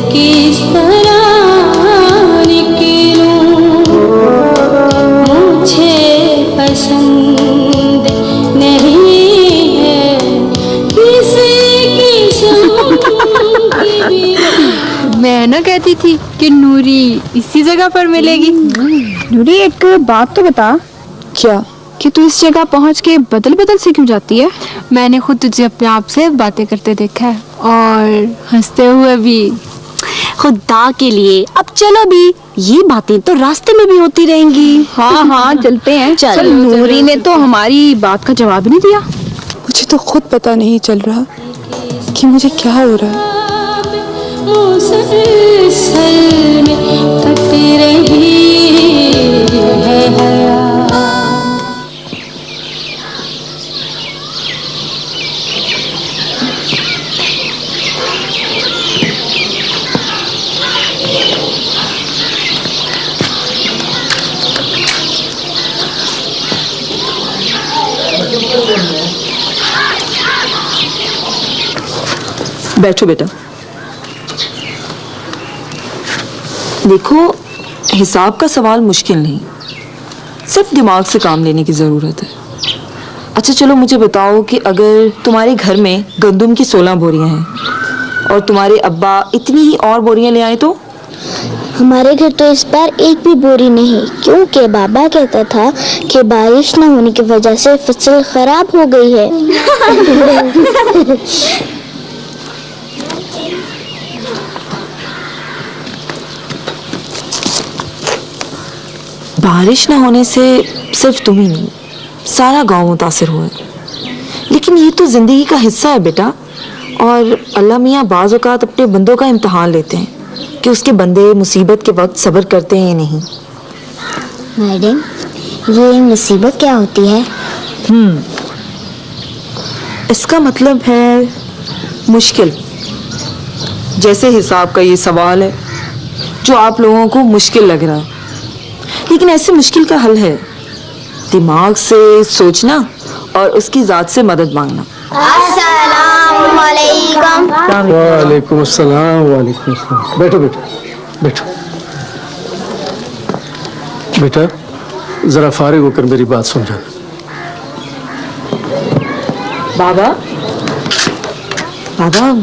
किस तरह निकलूं, मुझे पसंद नहीं है किसी किस्म की। मैं ना कहती थी कि नूरी इसी जगह पर मिलेगी। नूरी एक बात तो बता। क्या? कि तू इस जगह पहुंच के बदल बदल से क्यों जाती है? मैंने खुद तुझे अपने आप से बातें करते देखा है और हंसते हुए भी। खुदा के लिए अब चलो भी, ये बातें तो रास्ते में भी होती रहेंगी। हाँ हाँ चलते हैं। चलो, नूरी ने तो हमारी बात का जवाब नहीं दिया। मुझे तो खुद पता नहीं चल रहा कि मुझे क्या हो रहा है। मुसलसल में कट रही है हया। बैठो बेटा। देखो, हिसाब का सवाल मुश्किल नहीं, सिर्फ दिमाग से काम लेने की ज़रूरत है। अच्छा चलो मुझे बताओ कि अगर तुम्हारे घर में गंदम की 16 बोरियां हैं और तुम्हारे अब्बा इतनी ही और बोरियां ले आए तो? हमारे घर तो इस बार एक भी बोरी नहीं, क्योंकि बाबा कहता था कि बारिश न होने की वजह से फसल खराब हो गई है। बारिश न होने से सिर्फ तुम ही नहीं, सारा गांव मुतासिर हुआ है। लेकिन ये तो जिंदगी का हिस्सा है बेटा, और अल्लाह मियाँ बाज़ औक़ात अपने बंदों का इम्तिहान लेते हैं कि उसके बंदे मुसीबत के वक्त सब्र करते हैं या नहीं। मैडम, ये मुसीबत क्या होती है? इसका मतलब है मुश्किल। जैसे हिसाब का ये सवाल है जो आप लोगों को मुश्किल लग रहा है, लेकिन ऐसे मुश्किल का हल है दिमाग से सोचना और उसकी ज़ात से मदद मांगना। अस्सलाम वालेकुम। वालेकुम अस्सलाम। वालेकुम अस्सलाम। बैठो बेटा, बैठो बेटा, जरा फारिग होकर मेरी बात समझाना। बाबा, बाबा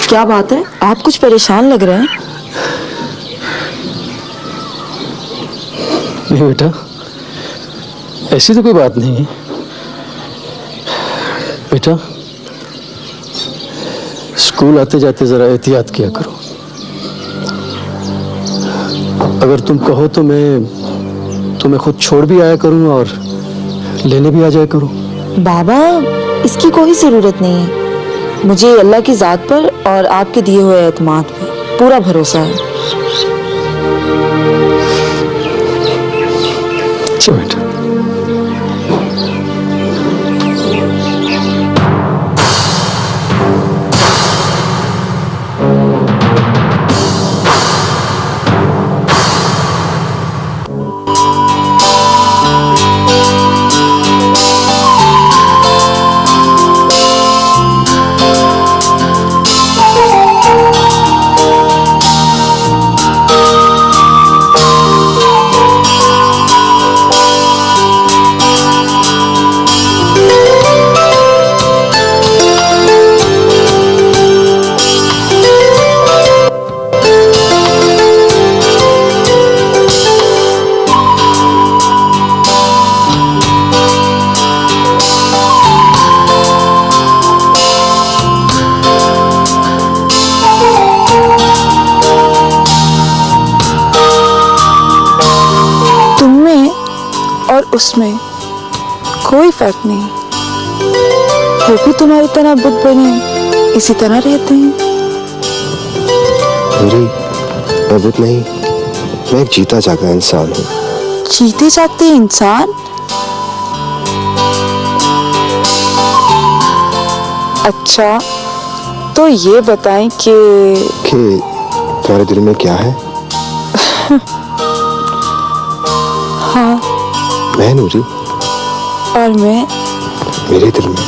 क्या बात है, आप कुछ परेशान लग रहे हैं। नहीं बेटा, ऐसी तो कोई बात नहीं है। बेटा, स्कूल आते जाते जरा एहतियात किया करो। अगर तुम कहो तो मैं तुम्हें खुद छोड़ भी आया करूं और लेने भी आ जाया करूं। बाबा इसकी कोई ज़रूरत नहीं है, मुझे अल्लाह की ज़ात पर और आपके दिए हुए एतमाद पर पूरा भरोसा है। अच्छा बेटा। उसमें कोई फर्क नहीं। वो भी तुम्हारी तरह बुत बने इसी तरह रहते हैं। नूरी, मैं बुत नहीं, मैं एक जीता जागा इंसान हूँ। जीते जागते इंसान? अच्छा तो ये बताएं कि तुम्हारे दिल में क्या है? हाँ, मैं नूरी, और मैं मेरे दिल में।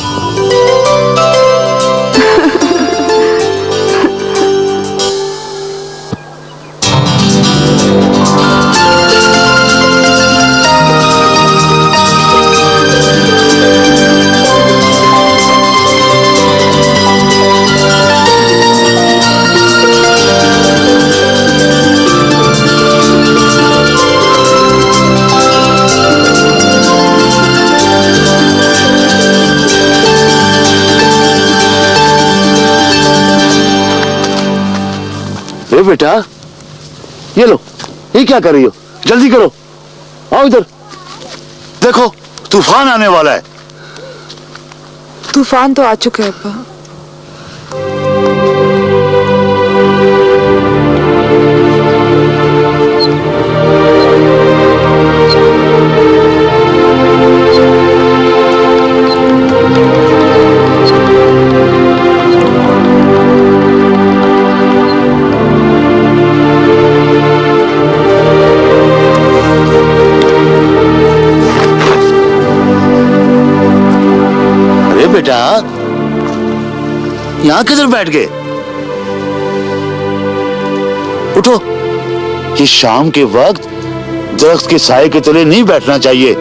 अरे बेटा, ये लो, ये क्या कर रही हो? जल्दी करो, आओ इधर। देखो तूफान आने वाला है। तूफान तो आ चुका है अब्बा। बेटा, यहां किधर बैठ गए? उठो, ये शाम के वक्त दरख्त के साए के तले नहीं बैठना चाहिए।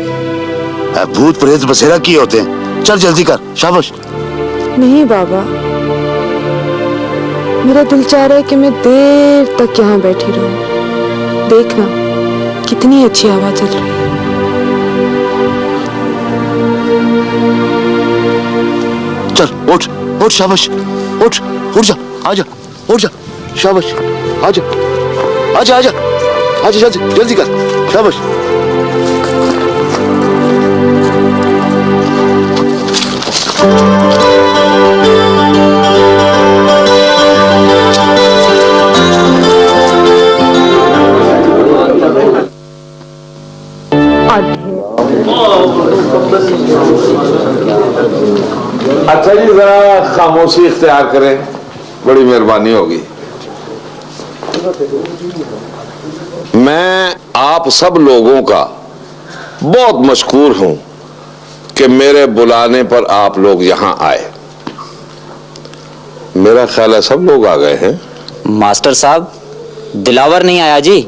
भूत प्रेत बसेरा किए होते हैं। चल जल्दी कर, शाबाश। नहीं बाबा, मेरा दिल चाह रहा है कि मैं देर तक यहाँ बैठी रहूं। देखना कितनी अच्छी हवा चल रही है। चल उठ, उठ, शाबाश, उठ, उठ जा, आजा, उठ जा, शाबाश, आजा, आजा, आजा, आजा, जल्दी, जल्दी कर, शाबाश। अच्छा जी, जरा खामोशी इख्तियार करें, बड़ी मेहरबानी होगी। मैं आप सब लोगों का बहुत मशकूर हूं कि मेरे बुलाने पर आप लोग यहां आए। मेरा ख्याल है सब लोग आ गए हैं। मास्टर साहब, दिलावर नहीं आया जी।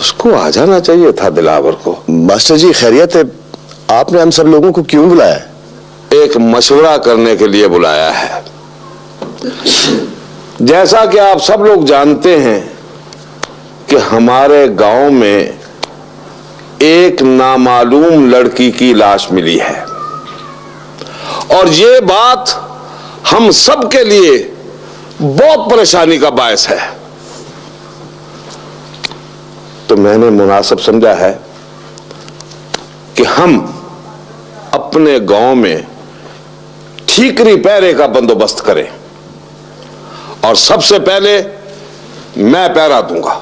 उसको आ जाना चाहिए था, दिलावर को। मास्टर जी खैरियत है? आपने हम सब लोगों को क्यों बुलाया? एक मशवरा करने के लिए बुलाया है। जैसा कि आप सब लोग जानते हैं कि हमारे गांव में एक नामालूम लड़की की लाश मिली है और ये बात हम सब के लिए बहुत परेशानी का बायस है। तो मैंने मुनासिब समझा है कि हम अपने गांव में ठीकरी पहरे का बंदोबस्त करें और सबसे पहले मैं पहरा दूंगा।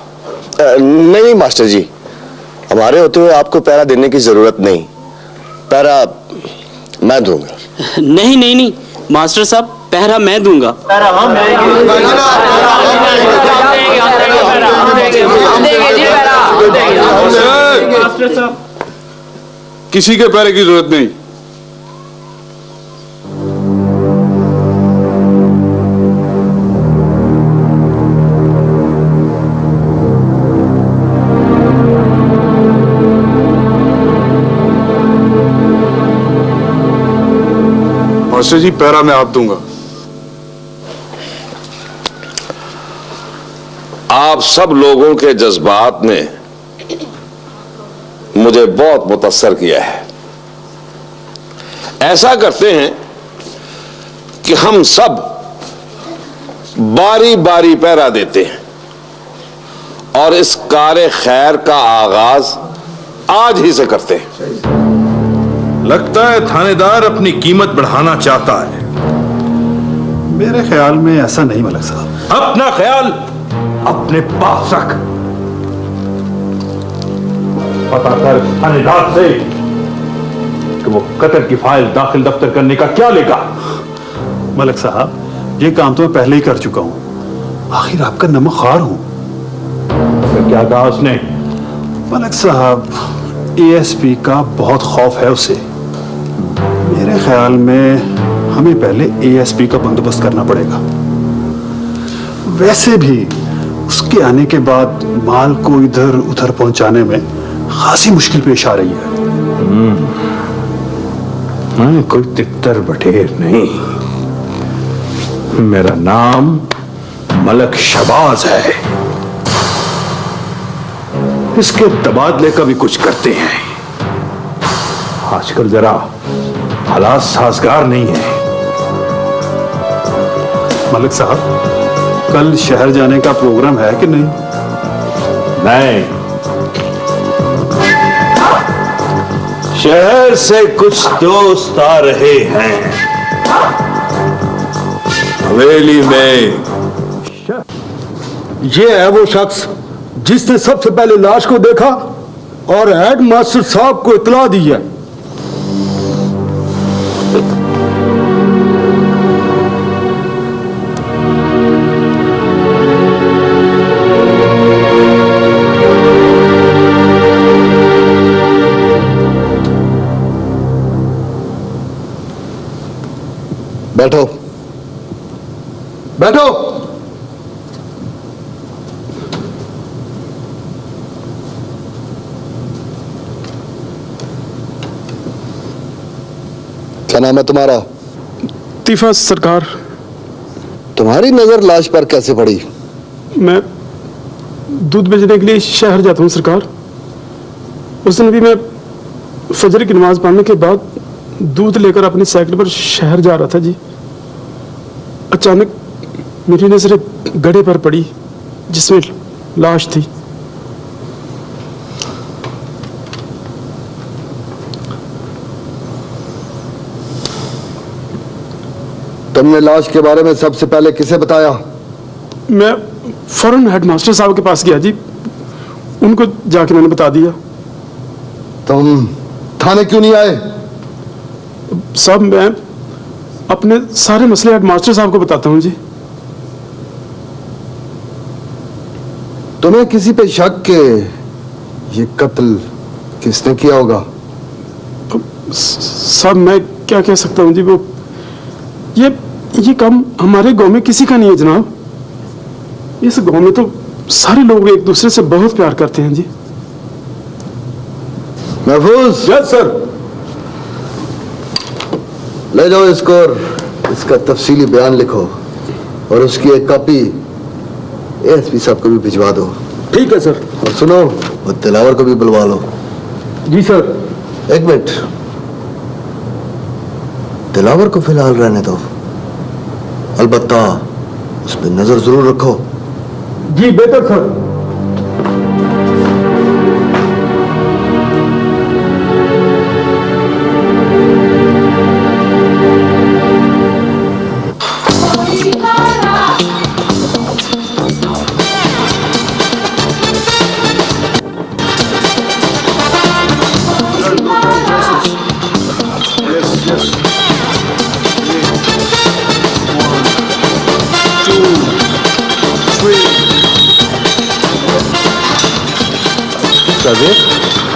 नहीं मास्टर जी, हमारे होते हुए आपको पहरा देने की जरूरत नहीं। पहरा मैं दूंगा। नहीं नहीं नहीं मास्टर साहब, पहरा मैं दूंगा। किसी के पहरे की जरूरत नहीं। मास्टर जी, पहरा मैं आप दूंगा। आप सब लोगों के जज्बात ने मुझे बहुत मुतासर किया है। ऐसा करते हैं कि हम सब बारी बारी पहरा देते हैं और इस कार्य खैर का आगाज आज ही से करते हैं। लगता है थानेदार अपनी कीमत बढ़ाना चाहता है। मेरे ख्याल में ऐसा नहीं मलक साहब। अपना ख्याल अपने पास रख। पता कर थानेदार से कि वो कत्ल की फाइल दाखिल दफ्तर करने का क्या लेगा। मलक साहब, ये काम तो मैं पहले ही कर चुका हूं। आखिर आपका नमख्वार हूं। तो क्या कहा उसने? मलक साहब, एएसपी का बहुत खौफ है उसे। मेरे ख्याल में हमें पहले एएसपी का बंदोबस्त करना पड़ेगा। वैसे भी उसके आने के बाद माल को इधर उधर पहुंचाने में खासी मुश्किल पेश आ रही है। मैं कोई तितर बटेर नहीं। मेरा नाम मलक शबाज है। इसके तबादले का भी कुछ करते हैं। आजकल जरा हालात साजगार नहीं है। मलिक साहब, कल शहर जाने का प्रोग्राम है कि नहीं? नहीं, शहर से कुछ दोस्त आ रहे हैं हवेली में। ये है वो शख्स जिसने सबसे पहले लाश को देखा और हेडमास्टर साहब को इतला दी है। बैठो बैठो। क्या नाम है तुम्हारा? तीफा सरकार। तुम्हारी नजर लाश पर कैसे पड़ी? मैं दूध बेचने के लिए शहर जाता हूँ सरकार। उस दिन भी मैं फजर की नमाज पढ़ने के बाद दूध लेकर अपनी साइकिल पर शहर जा रहा था जी। अचानक मेरी नजर एक गड्ढे पर पड़ी जिसमें लाश थी। तुमने लाश के बारे में सबसे पहले किसे बताया? मैं फौरन हेडमास्टर साहब के पास गया जी। उनको जाके मैंने बता दिया। तुम थाने क्यों नहीं आए? साहब मैं अपने सारे मसले हेडमास्टर साहब को बताता हूँ जी। तुम्हें किसी पे शक के ये कत्ल किसने किया होगा? साहब मैं क्या कह सकता हूँ जी। वो ये काम हमारे गांव में किसी का नहीं है जनाब। इस गांव में तो सारे लोग एक दूसरे से बहुत प्यार करते हैं जी। महफूज। Yes sir. ले जाओ इसको और इसका तफसीली बयान लिखो और उसकी एक कॉपी एसपी साहब को भी भिजवा दो। ठीक है सर। और सुनो, वो दिलावर को भी बुलवा लो। जी सर। एक मिनट, दिलावर को फिलहाल रहने दो, अलबत्ता उस पर नजर जरूर रखो। जी बेहतर सर।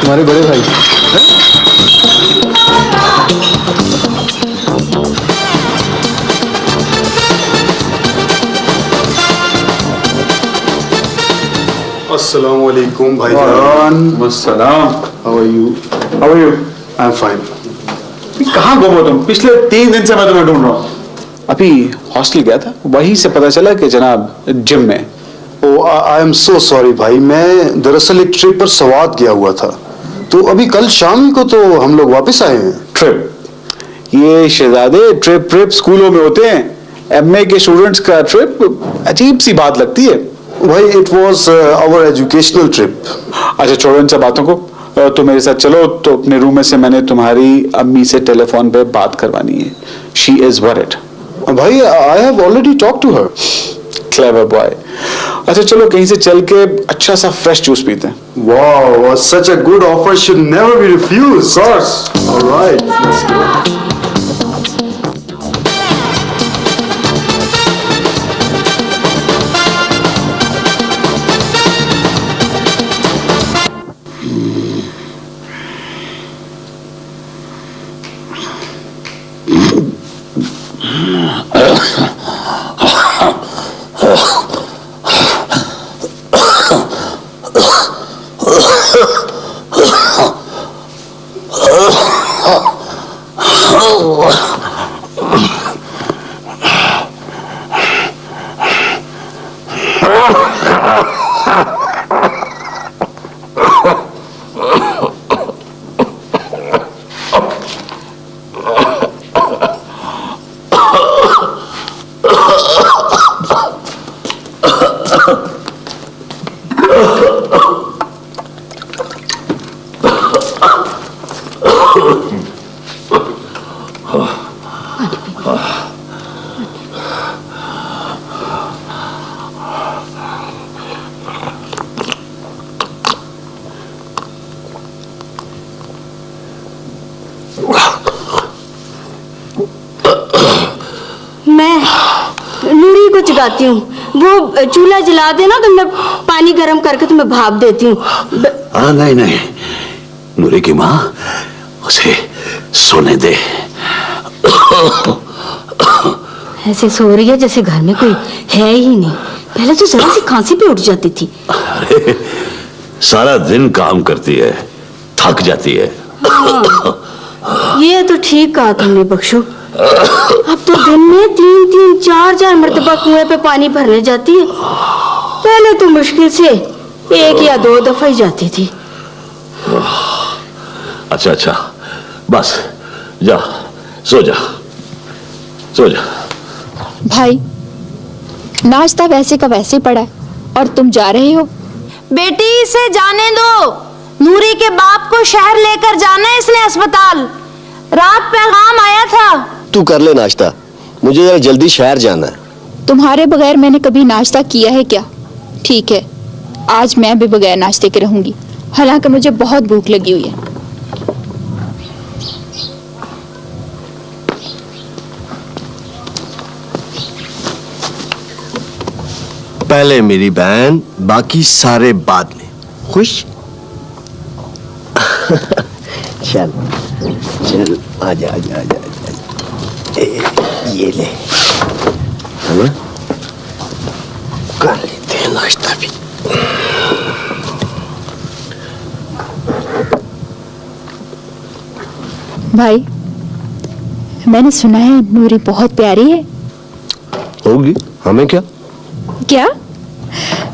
तुम्हारे बड़े भाई अस्सलाम वालेकुम भाईजान। अस्सलाम। How are you? How are you? I am fine. कहाँ गुम हो तुम? पिछले 3 दिन से मैं तुम्हें ढूंढ रहा हूँ। अभी हॉस्टल गया था, वहीं से पता चला कि जनाब जिम में। आई एम सो सॉरी भाई, मैं दरअसल एक ट्रिप पर सवात गया हुआ था, तो अभी कल शाम को तो हम लोग वापस आए हैं। ट्रिप? ये शहजादे ट्रिप स्कूलों में होते हैं, एमए के स्टूडेंट्स का ट्रिप अजीब सी बात लगती है भाई। It was our educational trip. अच्छा छोड़ो इन सब बातों को, तो मेरे साथ चलो। तो अपने रूम में से मैंने तुम्हारी अम्मी से टेलीफोन पे बात करवानी है। She is worried. भाई I have already talk to her. Clever boy. अच्छा चलो कहीं से चल के अच्छा सा फ्रेश जूस पीते हैं। Wow, such a good offer should never be refused. Alright, let's go. मैं नूरी को जगाती हूँ, वो चूल्हा जला देना तो मैं पानी गर्म करके तुम्हें भाप देती हूँ। हाँ नहीं नहीं, नूरी की माँ उसे सोने दे। ऐसे सो रही है जैसे घर में कोई है ही नहीं। पहले तो जरा सी खांसी पे उठ जाती थी। अरे सारा दिन काम करती है, थक जाती है। हाँ, ये तो ठीक कहा तुमने बख्शू। अब तो दिन में 3-3, 4-4 मरतबा कुएं पे पानी भरने जाती है। पहले तो मुश्किल से 1 या 2 दफा ही जाती थी। अच्छा अच्छा, बस जा, सो जा, सो जा। भाई, नाश्ता वैसे का वैसे पड़ा है और तुम जा रहे हो। बेटी इसे जाने दो, नूरी के बाप को शहर लेकर जाना है इसने अस्पताल। रात पैगाम आया था। तू कर ले नाश्ता, मुझे जरा जल्दी शहर जाना है। तुम्हारे बगैर मैंने कभी नाश्ता किया है क्या? ठीक है, आज मैं भी बगैर नाश्ते के रहूंगी, हालांकि मुझे बहुत भूख लगी हुई है। पहले मेरी बहन, बाकी सारे बाद में। खुश? चल चल, आजा आजा आजा आजा। ये ले, है ना? कर लेते हैं नाश्ता भी। भाई, मैंने सुना है नूरी बहुत प्यारी है। होगी, हमें क्या? क्या?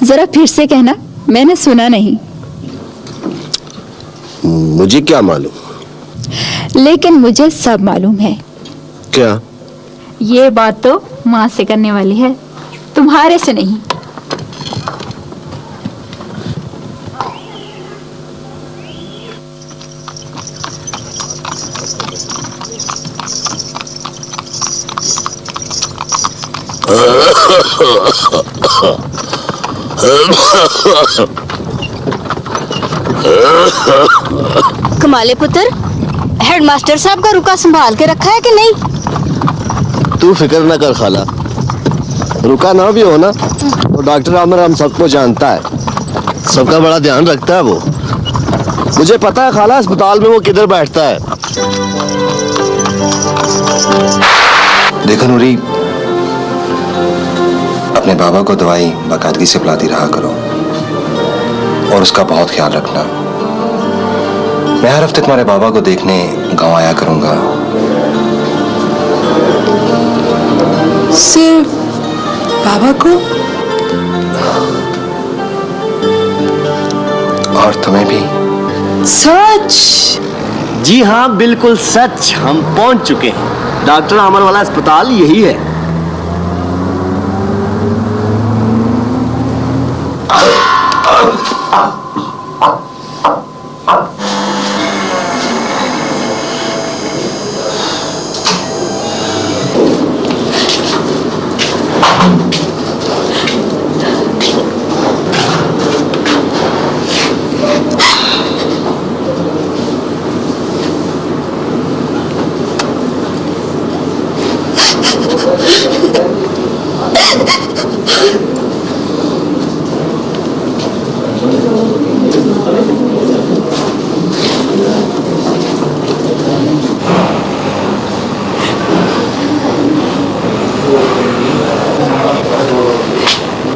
जरा फिर से कहना, मैंने सुना नहीं। मुझे क्या मालूम? लेकिन मुझे सब मालूम है। क्या? ये बात तो माँ से करने वाली है, तुम्हारे से नहीं। कमाले पुत्र, हेडमास्टर साहब का रुका संभाल के रखा है कि नहीं? तू फिक्र ना कर खाला, रुका ना भी हो ना तो डॉक्टर आमिर हम सबको जानता है, सबका बड़ा ध्यान रखता है वो। मुझे पता है खाला अस्पताल में वो किधर बैठता है। देखो नूरी, अपने बाबा को दवाई बाकायदगी से पिलाती रहा करो और उसका बहुत ख्याल रखना। मैं हर हफ्ते तुम्हारे बाबा को देखने गांव आया करूंगा। सिर्फ बाबा को? और तुम्हें भी? सच? जी हाँ, बिल्कुल सच। हम पहुंच चुके हैं। डॉक्टर आमिर वाला अस्पताल यही है।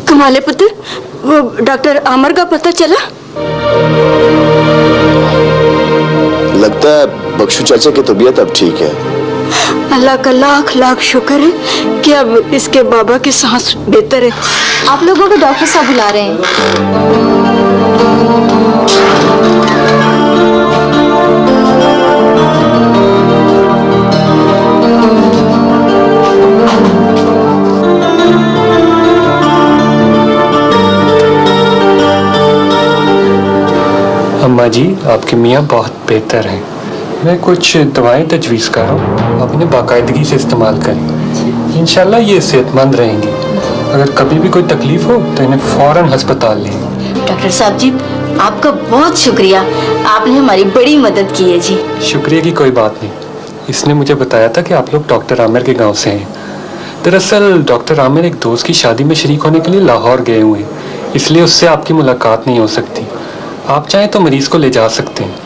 कमाले पुत्र, वो डॉक्टर आमिर का पता चला? लगता है बख्शू चाचा की तबीयत अब ठीक है। अल्लाह का लाख लाख शुक्र है कि अब इसके बाबा की सांस बेहतर है। आप लोगों को डॉक्टर साहब बुला रहे हैं। अम्मा जी, आपके मियाँ बहुत बेहतर हैं। मैं कुछ दवाएं तजवीज़ कर रहा हूँ, आप इन्हें बाकायदगी से इस्तेमाल करें। इंशाल्लाह ये सेहतमंद रहेंगी। अगर कभी भी कोई तकलीफ हो तो इन्हें फ़ौरन अस्पताल लें। डॉक्टर साहब जी, आपका बहुत शुक्रिया, आपने हमारी बड़ी मदद की है जी। शुक्रिया की कोई बात नहीं। इसने मुझे बताया था कि आप लोग डॉक्टर आमिर के गांव से हैं। दरअसल डॉक्टर आमिर एक दोस्त की शादी में शरीक होने के लिए लाहौर गए हुए हैं, इसलिए उससे आपकी मुलाकात नहीं हो सकती। आप चाहें तो मरीज को ले जा सकते हैं।